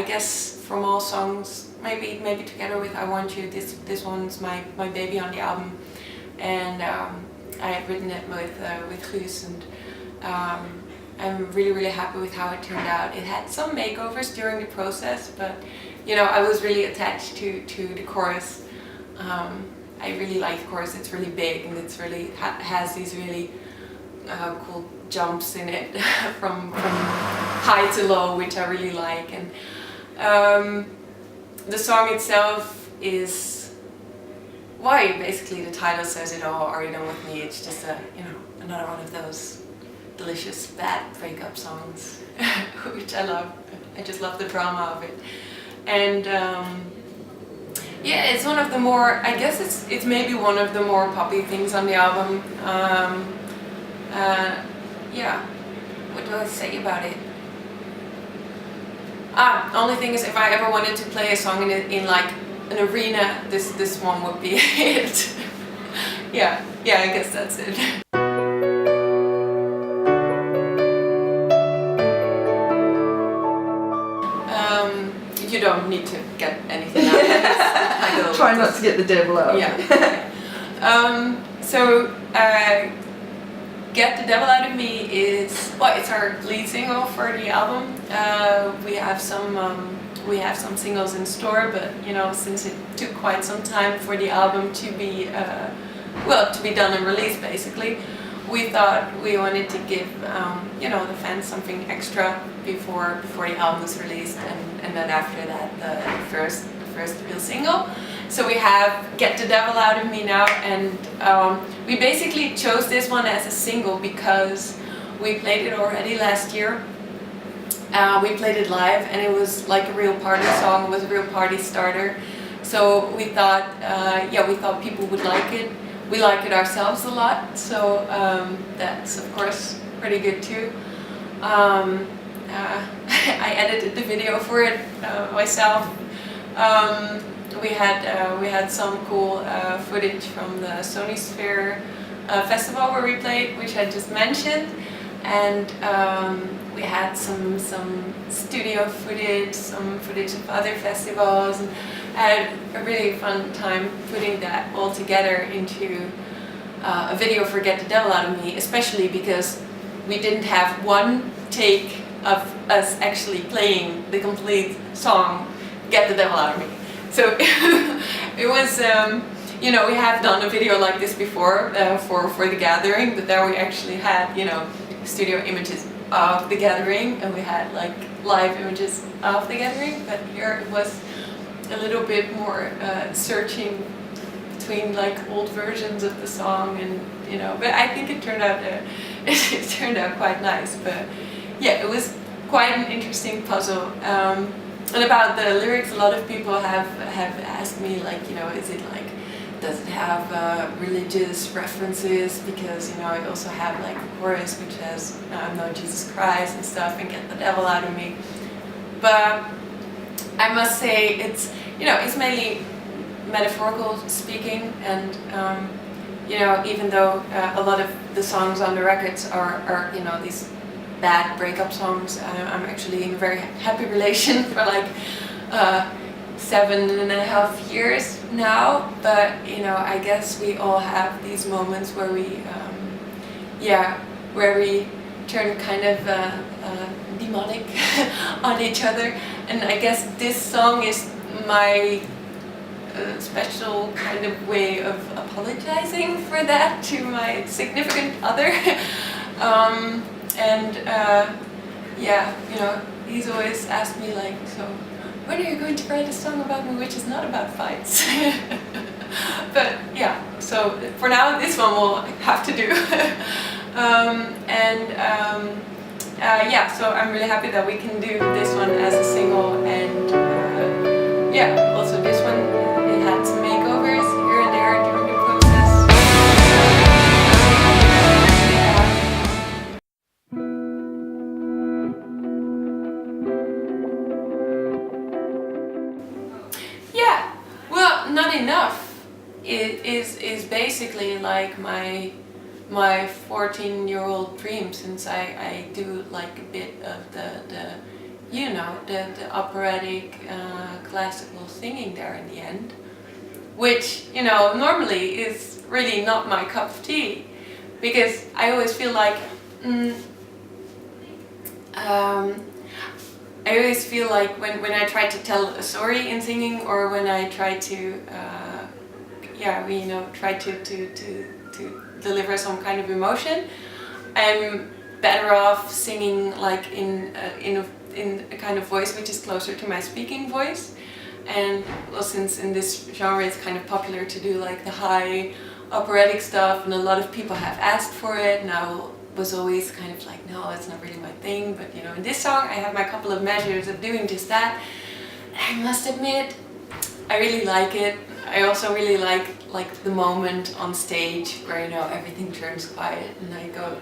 guess from all songs, maybe together with I Want You, this one's my baby on the album, and I had written it with Guus, and I'm really happy with how it turned out. It had some makeovers during the process, but you know, I was really attached to the chorus. I really like the chorus. It's really big, and it's really has these really cool jumps in it from high to low, which I really like. And the song itself is, why basically the title says it all. Are you done with me? It's just another one of those delicious bad breakup songs, which I love. I just love the drama of it. And yeah, it's one of the more, I guess it's maybe one of the more poppy things on the album. Yeah, what do I say about it? Only thing is, if I ever wanted to play a song in like an arena, this one would be it. yeah, I guess that's it. You don't need to get anything out of this. Try not to get the devil out. Yeah. So, Get the Devil Out of Me is, well, it's our lead single for the album. We have some singles in store, but you know, since it took quite some time for the album to be done and released, basically, we thought we wanted to give you know, the fans something extra before the album was released, and then after that the first real single. So we have Get the Devil Out of Me now, and we basically chose this one as a single because we played it already last year. We played it live, and it was like a real party song. It was a real party starter. So we thought, we thought people would like it. We like it ourselves a lot, so that's of course pretty good too. I edited the video for it myself. We had some cool footage from the Sony Sphere festival where we played, which I just mentioned, and we had some studio footage, some footage of other festivals, and I had a really fun time putting that all together into a video for Get the Devil Out of Me, especially because we didn't have one take of us actually playing the complete song Get the Devil Out of Me. So it was, you know, we have done a video like this before for The Gathering, but there we actually had, you know, studio images of The Gathering, and we had like live images of The Gathering, but here it was a little bit more searching between like old versions of the song, and you know, but I think it turned out quite nice. But yeah, it was quite an interesting puzzle. And about the lyrics, a lot of people have asked me, like, you know, is it like, does it have religious references? Because, you know, I also have like a chorus which has No Jesus Christ and stuff, and Get the Devil Out of Me. But I must say it's, you know, it's mainly metaphorical speaking, and you know, even though a lot of the songs on the records are you know, these bad breakup songs, I'm actually in a very happy relation for like 7.5 years now. But you know, I guess we all have these moments where we where we turn kind of demonic on each other, and I guess this song is my special kind of way of apologizing for that to my significant other. Yeah, you know, he's always asked me like, so when are you going to write a song about me which is not about fights? But yeah, so for now this one will have to do. Yeah, so I'm really happy that we can do this one as a single, and yeah, also this one, it had some makeovers here and there during the process. Yeah, well, Not Enough is basically like my 14-year-old dream, since I do like a bit of the you know, the operatic classical singing there in the end, which, you know, normally is really not my cup of tea, because I always feel like I always feel like when I try to tell a story in singing, or when I try to try to deliver some kind of emotion, I'm better off singing like in a kind of voice which is closer to my speaking voice. And well, since in this genre it's kind of popular to do like the high operatic stuff, and a lot of people have asked for it, and I was always kind of like, no, it's not really my thing. But you know, in this song I have my couple of measures of doing just that. I must admit, I really like it. I also really like the moment on stage where, you know, everything turns quiet and I go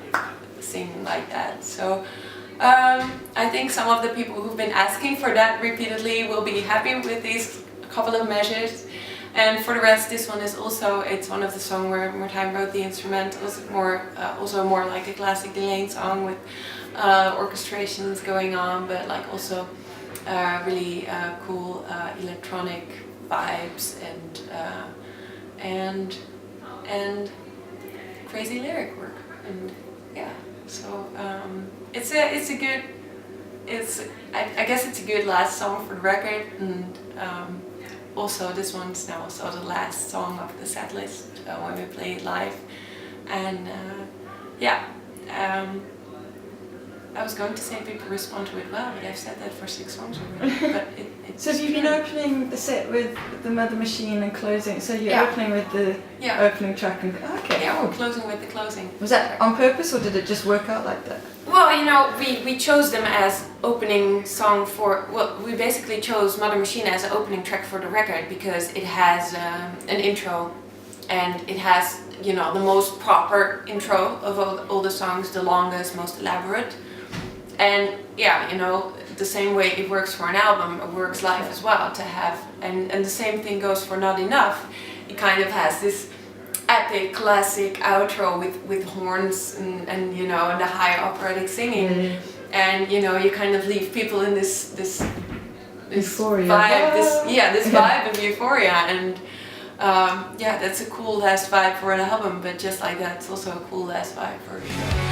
sing like that. So I think some of the people who've been asking for that repeatedly will be happy with these couple of measures. And for the rest, this one is also, it's one of the songs where Martijn wrote the instrumentals, also more like a classic Delain song with orchestrations going on, but like also really cool electronic vibes and crazy lyric work. And yeah, so I guess it's a good last song for the record. And also this one's now also the last song of the set list when we play it live. And I was going to say people respond to it well, but I've said that for 6 songs already. But so have you been opening the set with the Mother Machine and closing? So you're opening with the opening track and okay. Yeah, we're closing with the closing. Was that on purpose, or did it just work out like that? Well, you know, we chose them as opening song for. Well, we basically chose Mother Machine as an opening track for the record because it has an intro, and it has, you know, the most proper intro of all the songs, the longest, most elaborate. And yeah, you know, the same way it works for an album, it works live as well to have, and the same thing goes for Not Enough. It kind of has this epic classic outro with horns and you know, and the high operatic singing. And you know, you kind of leave people in this euphoria vibe, this vibe of euphoria. And that's a cool last vibe for an album, but just like that, it's also a cool last vibe for a show.